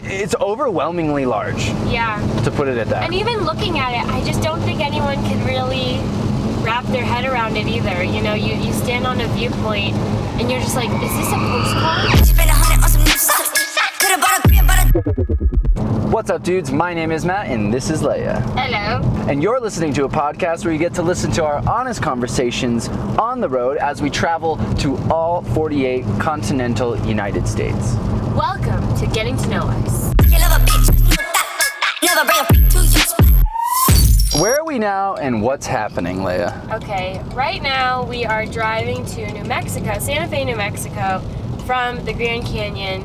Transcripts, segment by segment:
It's overwhelmingly large. Yeah. To put it at that. And even looking at it, I just don't think anyone can really wrap their head around it either. You know, you stand on a viewpoint and you're just like, is this a postcard? What's up, dudes? My name is Matt, and this is Leia. Hello. And you're listening to a podcast where you get to listen to our honest conversations on the road as we travel to all 48 continental United States. Welcome to Getting to Know Us. Where are we now and what's happening, Leia? Okay, right now we are driving to New Mexico, Santa Fe, New Mexico, from the Grand Canyon,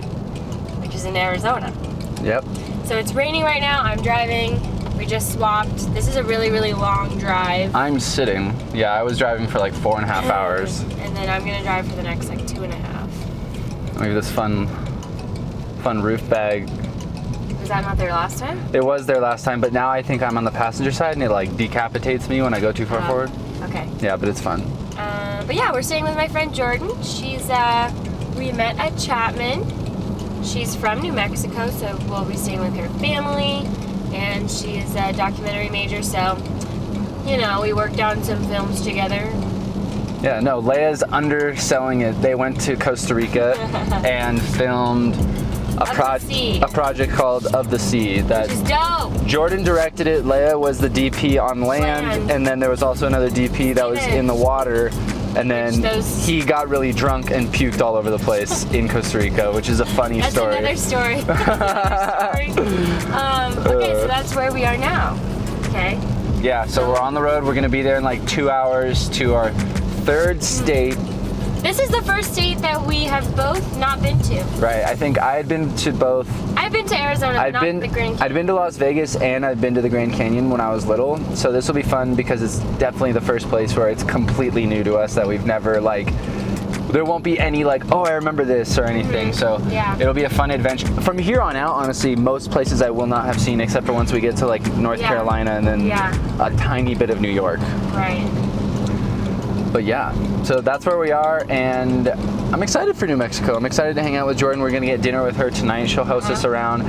which is in Arizona. Yep. So it's raining right now, I'm driving, we just swapped. This is a really, really long drive. I'm sitting. Yeah, I was driving for like 4.5 hours. And then I'm gonna drive for the next like 2.5. We have this fun roof bag. Was that not there last time? It was there last time, but now I think I'm on the passenger side and it like decapitates me when I go too far forward. Okay. Yeah, but it's fun. But yeah, we're staying with my friend Jordan. She's, we met at Chapman. She's from New Mexico, so we'll be staying with her family. And she is a documentary major, so, you know, we worked on some films together. Yeah, no, Leia's underselling it. They went to Costa Rica and filmed a project called Of the Sea. That which is dope. Jordan directed it, Leia was the DP on land, and then there was also another DP that was in the water. And then he got really drunk and puked all over the place in Costa Rica, which is a funny story. That's another story. Okay, so that's where we are now. Okay. Yeah, so we're on the road. We're going to be there in like 2 hours to our third state. This is the first state that we have both not been to. Right, I think I had been to both. I've been to Arizona, but not the Grand Canyon. I'd been to Las Vegas and I've been to the Grand Canyon when I was little. So this will be fun because it's definitely the first place where it's completely new to us that we've never there won't be any oh, I remember this or anything. So yeah. It'll be a fun adventure. From here on out, honestly, most places I will not have seen except for once we get to North Carolina and then a tiny bit of New York. Right. But yeah, so that's where we are, and I'm excited for New Mexico. I'm excited to hang out with Jordan. We're gonna get dinner with her tonight. She'll host us around.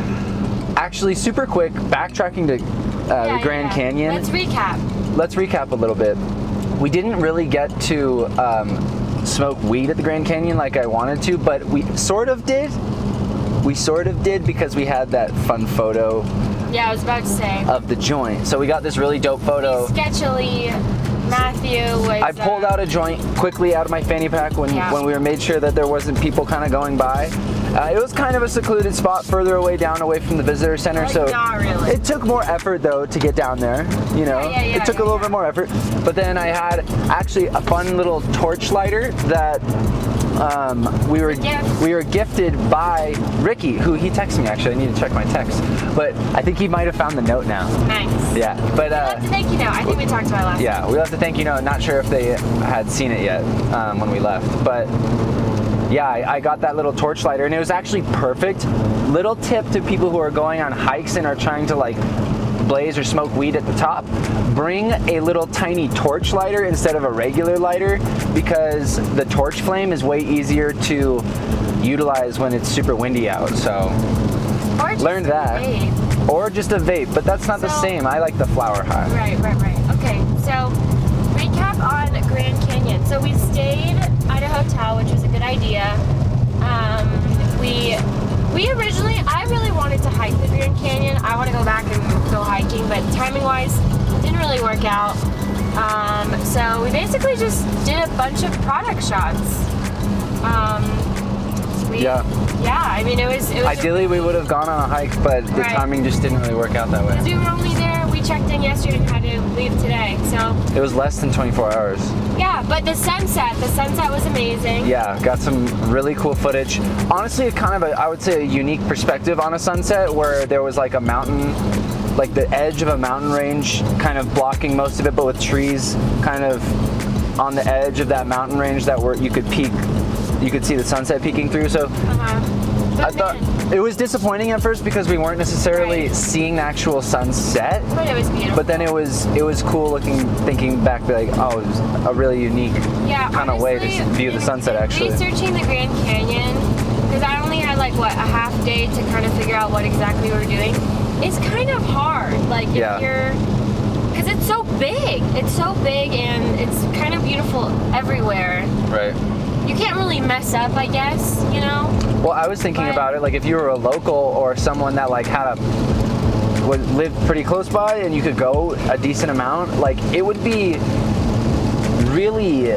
Actually, super quick, backtracking to the Grand Canyon. Let's recap a little bit. We didn't really get to smoke weed at the Grand Canyon like I wanted to, but we sort of did. We sort of did because we had that fun photo. Yeah, I was about to say. Of the joint. So we got this really dope photo. Sketchily. Matthew was... I pulled out a joint quickly out of my fanny pack when we made sure that there wasn't people kind of going by. It was kind of a secluded spot further away from the visitor center, so not really. It took more effort though to get down there, you know. It took a little bit more effort, but then I had actually a fun little torch lighter that we were gifted by Ricky, who he texted me. Actually, I need to check my text, but I think he might have found the note now. Nice. Yeah, but we'll have to thank you note. I think we talked about it last. Yeah, we'll have to thank you note. Not sure if they had seen it yet when we left, but yeah, I got that little torch lighter, and it was actually perfect. Little tip to people who are going on hikes and are trying to blaze or smoke weed at the top, bring a little tiny torch lighter instead of a regular lighter, because the torch flame is way easier to utilize when it's super windy out. So learned that. Vape. Or just a vape, but that's not the same. I like the flower high. Right. Okay, so recap on Grand Canyon. So we stayed at a hotel, which was a good idea. We originally, I really wanted to hike the Grand Canyon. I want to go back and go hiking, but timing-wise, it didn't really work out. So we basically just did a bunch of product shots. I mean, it was ideally, we would have gone on a hike, but the timing just didn't really work out that way. Because we were only there, we checked in yesterday and had to leave today, so. It was less than 24 hours. Yeah, but the sunset was amazing. Yeah, got some really cool footage. Honestly, I would say a unique perspective on a sunset where there was a mountain, the edge of a mountain range kind of blocking most of it, but with trees kind of on the edge of that mountain range you could see the sunset peeking through. So I thought it was disappointing at first because we weren't necessarily seeing the actual sunset. But it was beautiful. But then it was cool thinking back, it was a really unique kind of way to view the sunset actually. Researching the Grand Canyon, because I only only had like what, a half day to kind of figure out what exactly we were doing, it's kind of hard. Like if you're, because it's so big. It's so big and it's kind of beautiful everywhere. Right. You can't really mess up, I guess, you know? Well, I was thinking about it, like if you were a local or someone that like lived pretty close by and you could go a decent amount, like it would be really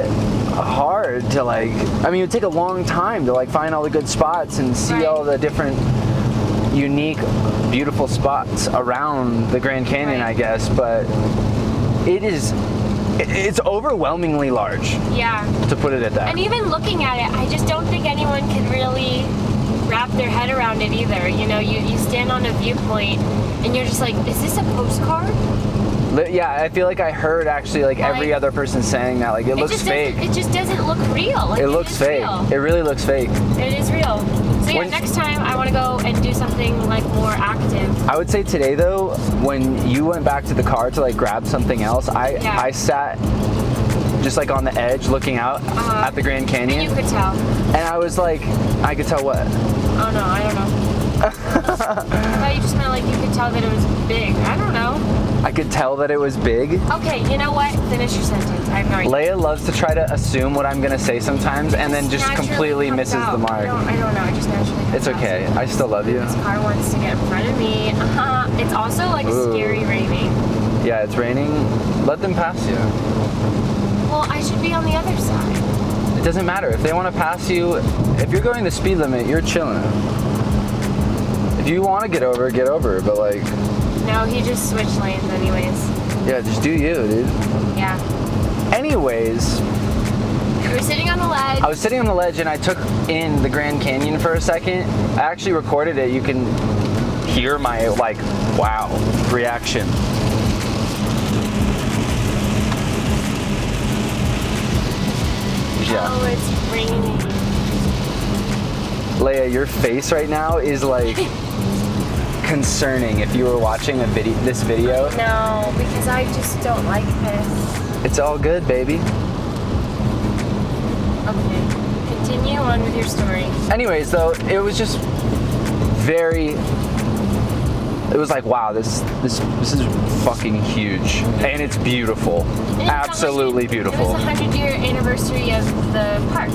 hard to like, I mean, it would take a long time to like find all the good spots and see all the different unique, beautiful spots around the Grand Canyon, I guess, but it's overwhelmingly large. Yeah. To put it at that. And even looking at it, I just don't think anyone can really wrap their head around it either. You know, you stand on a viewpoint and you're just like, is this a postcard? Yeah, I feel like I heard actually like every other person saying that, like it looks fake. It just doesn't look real. Like, it looks fake. Real. It really looks fake. It is real. So yeah, next time I want to go and do something like more active. I would say today though, when you went back to the car to like grab something else, I sat just like on the edge looking out at the Grand Canyon. And you could tell. And I was like, I could tell what? Oh no, I don't know. I thought you just meant like you could tell that it was big. I don't know. I could tell that it was big. Okay, you know what? Finish your sentence. I have no idea. Leia loves to try to assume what I'm gonna say sometimes, and then just completely misses the mark. I don't know. I just naturally. It's okay. I still love you. This car wants to get in front of me. It's also like scary raining. Yeah, it's raining. Let them pass you. Well, I should be on the other side. It doesn't matter. If they want to pass you, if you're going the speed limit, you're chilling. If you want to get over, but like... No, he just switched lanes anyways. Yeah, just do you, dude. Yeah. Anyways... You were sitting on the ledge. I was sitting on the ledge and I took in the Grand Canyon for a second. I actually recorded it. You can hear my, like, wow reaction. Yeah. Oh, it's raining. Leia, your face right now is like concerning if you were watching this video. No, because I just don't like this. It's all good, baby. Okay, continue on with your story. Anyways, though, it was just very... It was like, wow, this is fucking huge, and it's beautiful, absolutely beautiful. It was the 100-year anniversary of the park.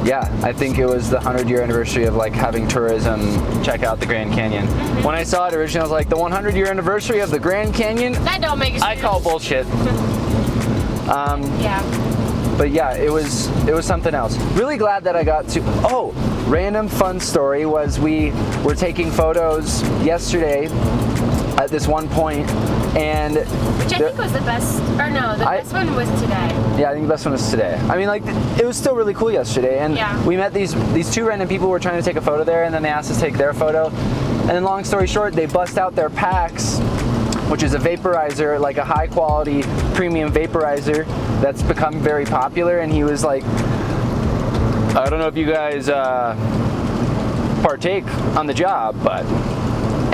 Yeah, I think it was the 100-year anniversary of like having tourism check out the Grand Canyon. Mm-hmm. When I saw it originally, I was like, the 100-year anniversary of the Grand Canyon? That don't make sense. I call bullshit. Yeah. But yeah, it was something else. Really glad that I got to. Oh, random fun story was we were taking photos yesterday at this one point, and which I think was the best. Or no, the best one was today. Yeah, I think the best one was today. I mean, like it was still really cool yesterday, and we met these two random people who were trying to take a photo there, and then they asked us to take their photo. And then, long story short, they bust out their packs, which is a vaporizer, like a high quality premium vaporizer that's become very popular. And he was like, I don't know if you guys partake on the job, but...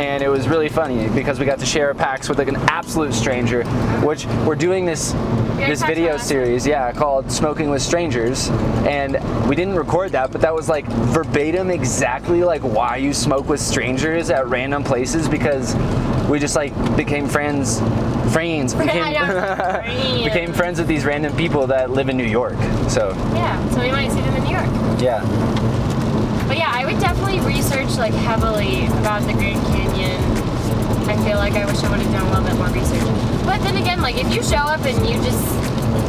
And it was really funny because we got to share packs with like an absolute stranger, which we're doing this video series, called Smoking with Strangers. And we didn't record that, but that was like verbatim exactly like why you smoke with strangers at random places, because we just like became friends became friends with these random people that live in New York. So we might see them in New York. Yeah. But yeah, I would definitely research like heavily about the Grand Canyon. I feel like I wish I would have done a little bit more research. But then again, like if you show up and you just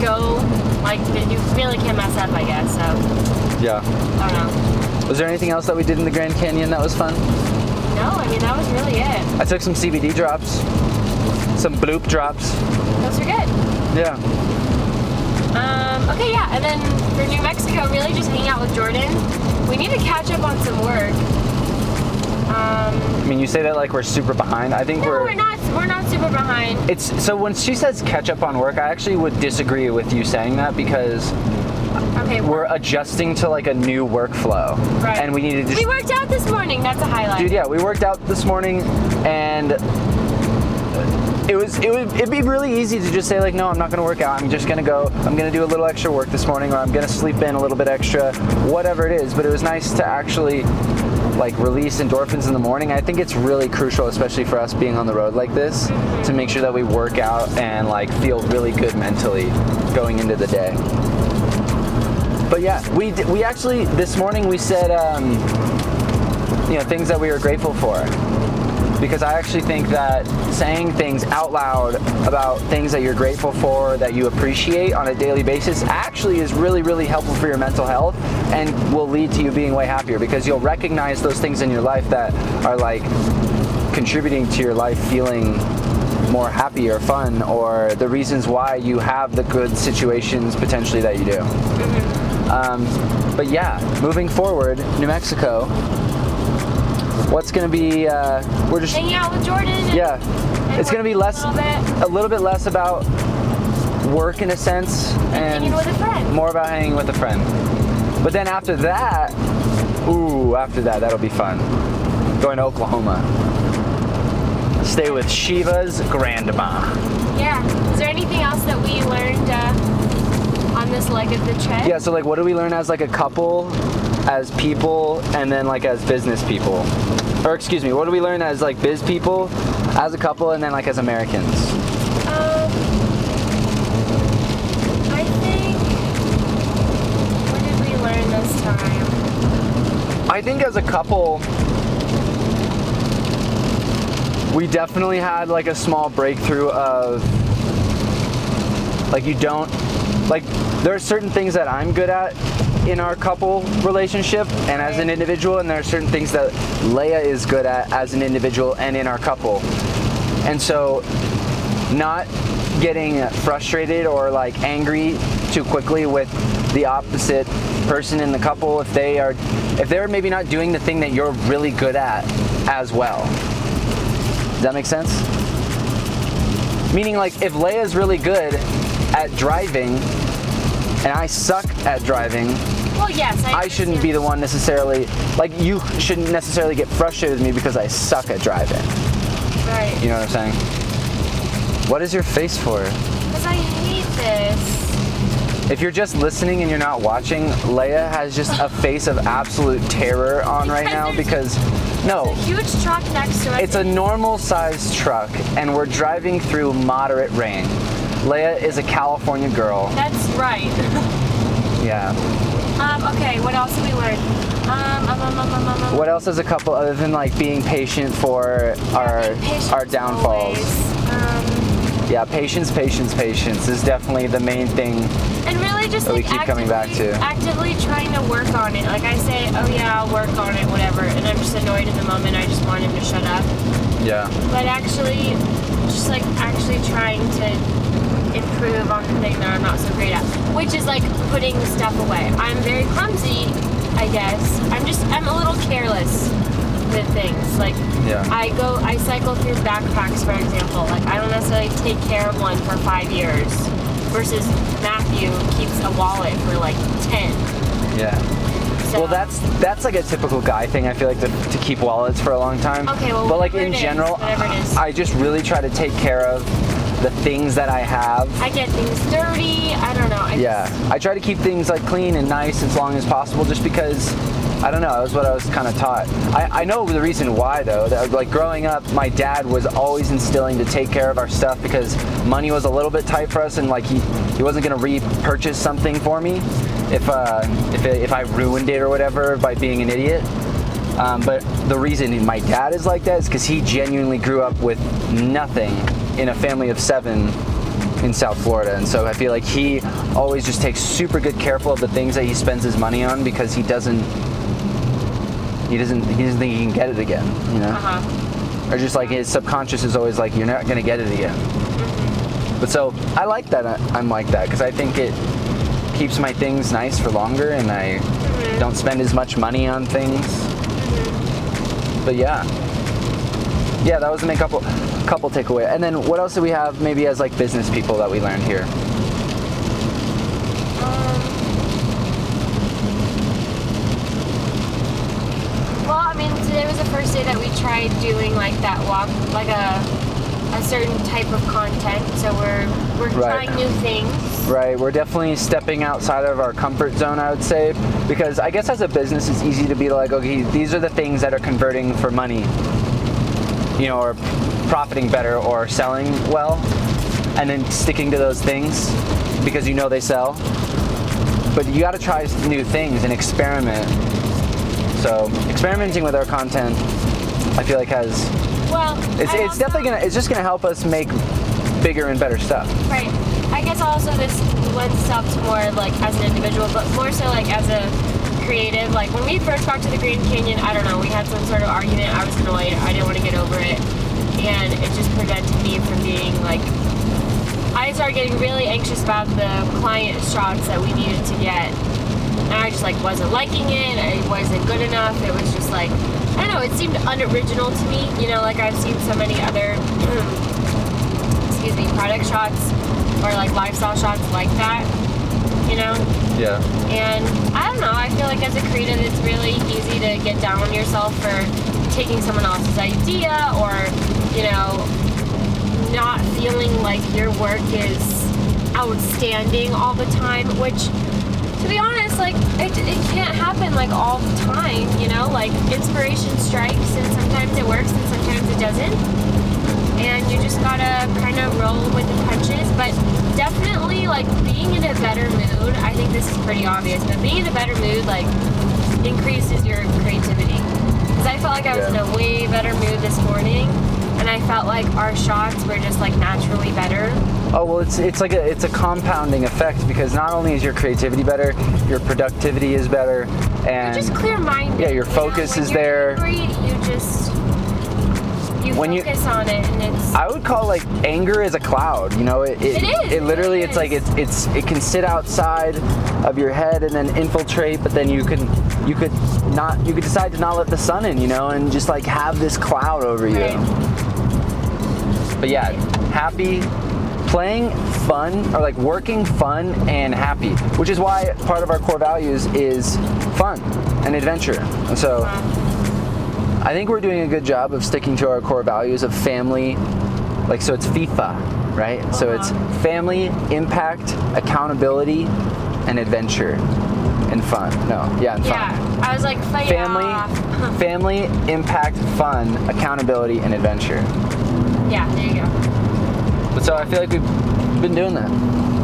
go, like you really can't mess up, I guess. So yeah. I don't know. Was there anything else that we did in the Grand Canyon that was fun? No, I mean that was really it. I took some CBD drops, some bloop drops. Those are good. Yeah. Okay, yeah, and then for New Mexico, really just hang out with Jordan. We need to catch up on some work. I mean, you say that like we're super behind. I think we're not super behind. So when she says catch up on work, I actually would disagree with you saying that, because we're adjusting to like a new workflow. Right. And we need to just... We worked out this morning. That's a highlight. Dude, yeah, we worked out this morning, and it'd be really easy to just say like, no, I'm not gonna work out. I'm just gonna go, I'm gonna do a little extra work this morning, or I'm gonna sleep in a little bit extra, whatever it is. But it was nice to actually like release endorphins in the morning. I think it's really crucial, especially for us being on the road like this, to make sure that we work out and like feel really good mentally going into the day. But yeah, we actually this morning we said things that we were grateful for, because I actually think that saying things out loud about things that you're grateful for, that you appreciate on a daily basis, actually is really, really helpful for your mental health and will lead to you being way happier, because you'll recognize those things in your life that are like contributing to your life feeling more happy or fun, or the reasons why you have the good situations potentially that you do. But yeah, moving forward, New Mexico, what's going to be, we're just hanging out with Jordan. Yeah, it's going to be a little bit less about work in a sense, and hanging with a friend. More about hanging with a friend. But then after that, that'll be fun. Going to Oklahoma. Stay with Shiva's grandma. Yeah. Is there anything else that we learned on this leg of the trip? Yeah, so like what do we learn as like a couple, as people, and then like as business people? Or excuse me, what do we learn as like biz people, as a couple, and then like as Americans? I think, what did we learn this time? I think as a couple, we definitely had like a small breakthrough of like there are certain things that I'm good at in our couple relationship and as an individual, and there are certain things that Leia is good at as an individual and in our couple. And so not getting frustrated or like angry too quickly with the opposite person in the couple if they're maybe not doing the thing that you're really good at as well. Does that make sense? Meaning like if Leia's really good at driving and I suck at driving, well, yes, I shouldn't be the one necessarily, like you shouldn't necessarily get frustrated with me because I suck at driving. Right. You know what I'm saying? What is your face for? Because I hate this. If you're just listening and you're not watching, Leia has just a face of absolute terror on right now because no. There's a huge truck next to us. It's a normal sized truck and we're driving through moderate rain. Leia is a California girl. That's right. Yeah. Okay, what else did we learn? What else as a couple other than like being patient for our downfalls? Yeah, patience is definitely the main thing. And really just that like we keep coming back to. Actively trying to work on it. Like I say, oh yeah, I'll work on it, whatever, and I'm just annoyed in the moment. I just want him to shut up. Yeah. But actually, just like actually trying to improve on the thing that I'm not so great at, which is like putting stuff away. I'm very clumsy, I guess. I'm a little careless with things. Like I cycle through backpacks, for example. Like I don't necessarily take care of one for 5 years, versus Matthew keeps a wallet for like 10. Yeah. So, well, that's like a typical guy thing. I feel like to keep wallets for a long time. Okay, well, but like in general, I just really try to take care of the things that I have. I get things dirty. I don't know. I try to keep things like clean and nice as long as possible, just because I don't know. That was what I was kind of taught. I know the reason why though. That, like growing up, my dad was always instilling to take care of our stuff because money was a little bit tight for us, and like he wasn't gonna repurchase something for me if I ruined it or whatever by being an idiot. But the reason my dad is like that is because he genuinely grew up with nothing in a family of 7 in South Florida, and so I feel like he always just takes super good careful of the things that he spends his money on because he doesn't think he can get it again, you know? Or just like his subconscious is always like, you're not gonna get it again. But so I like that I'm like that because I think it keeps my things nice for longer and I don't spend as much money on things. But yeah, that was the main couple takeaway. And then what else do we have maybe as like business people that we learned here? Well, I mean, today was the first day that we tried doing like that walk, like a a certain type of content. So we're Right. trying new things. Right, we're definitely stepping outside of our comfort zone, I would say, because I guess as a business, it's easy to be like, okay, these are the things that are converting for money, you know, or profiting better or selling well, and then sticking to those things because you know they sell. But you got to try new things and experiment. So experimenting with our content, I feel like it's definitely it's just gonna help us make bigger and better stuff. Right. I guess also this lends itself to more like as an individual, but more so like as a creative. Like when we first got to the Grand Canyon, I don't know, we had some sort of argument. I was annoyed. I didn't want to get over it, and it just prevented me from being like. I started getting really anxious about the client shots that we needed to get, and I just like wasn't liking it. It wasn't good enough. It was just like I don't know. It seemed unoriginal to me. You know, like I've seen so many other product shots or like lifestyle shots like that, you know? Yeah. And I don't know, I feel like as a creative it's really easy to get down on yourself for taking someone else's idea or, you know, not feeling like your work is outstanding all the time, which to be honest, like it can't happen like all the time, you know? Like inspiration strikes and sometimes it works and sometimes it doesn't. And you just gotta kind of roll with the punches, but definitely like being in a better mood, I think this is pretty obvious, but being in a better mood like increases your creativity. Because I felt like I was in a way better mood this morning, and I felt like our shots were just like naturally better. Oh well, it's like it's a compounding effect because not only is your creativity better, your productivity is better, and you're just clear-minded. Yeah, your focus is there. You focus on it, and it's. I would call like anger is a cloud. You know, it is. It literally, it's like it can sit outside of your head and then infiltrate, but then you could decide to not let the sun in. You know, and just like have this cloud over you. Right. But yeah, happy, playing fun, or like working fun and happy, which is why part of our core values is fun and adventure. And so. I think we're doing a good job of sticking to our core values of family, like so it's FIFA, right? Uh-huh. So it's family, impact, accountability, and adventure, and fun. And fun. Yeah, I was like, family, impact, fun, accountability, and adventure. Yeah, there you go. But so I feel like we've been doing that.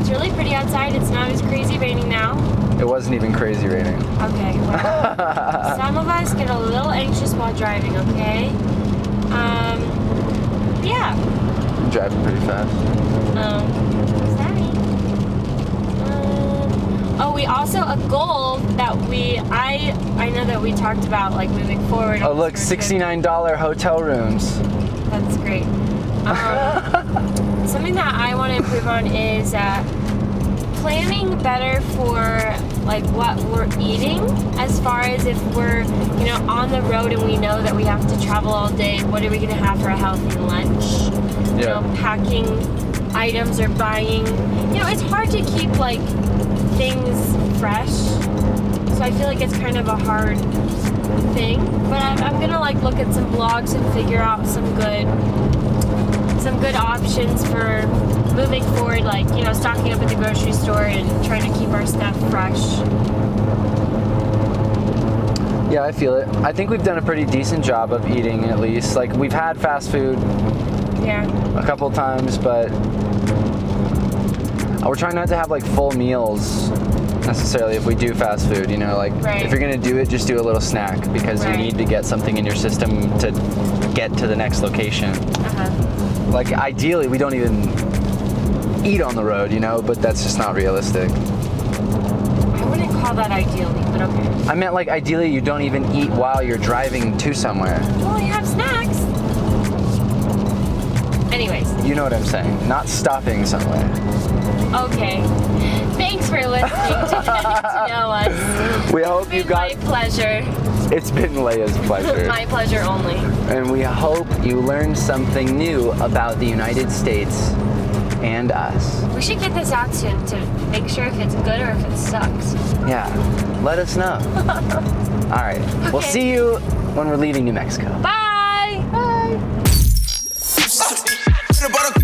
It's really pretty outside. It's not as crazy raining now. It wasn't even crazy raining. Okay, well, some of us get a little anxious while driving, okay? Yeah. I'm driving pretty fast. Sorry. We also, a goal that I know that we talked about, like, moving forward. Oh, look, $69 hotel rooms. That's great. Something that I want to improve on is planning better for like what we're eating, as far as if we're, you know, on the road and we know that we have to travel all day, what are we going to have for a healthy lunch? You know, packing items or buying, you know, it's hard to keep like things fresh, so I feel like it's kind of a hard thing, but I'm gonna like look at some blogs and figure out some good options for moving forward, like, you know, stocking up at the grocery store and trying to keep our stuff fresh. Yeah, I feel it. I think we've done a pretty decent job of eating, at least. Like, we've had fast food a couple times, but we're trying not to have like full meals necessarily if we do fast food, you know, like if you're gonna do it, just do a little snack because you need to get something in your system to get to the next location. Like ideally we don't even eat on the road, you know, but that's just not realistic. I wouldn't call that ideally, but okay. I meant like ideally you don't even eat while you're driving to somewhere. Well, you have snacks. Anyways. You know what I'm saying, not stopping somewhere. Okay. Thanks for listening to Getting to Know Us. We hope you got... my pleasure. It's been Leia's pleasure. My pleasure only. And we hope you learned something new about the United States and us. We should get this out soon to make sure if it's good or if it sucks. Yeah, let us know. All right, we'll see you when we're leaving New Mexico. Bye! Bye! peanut butter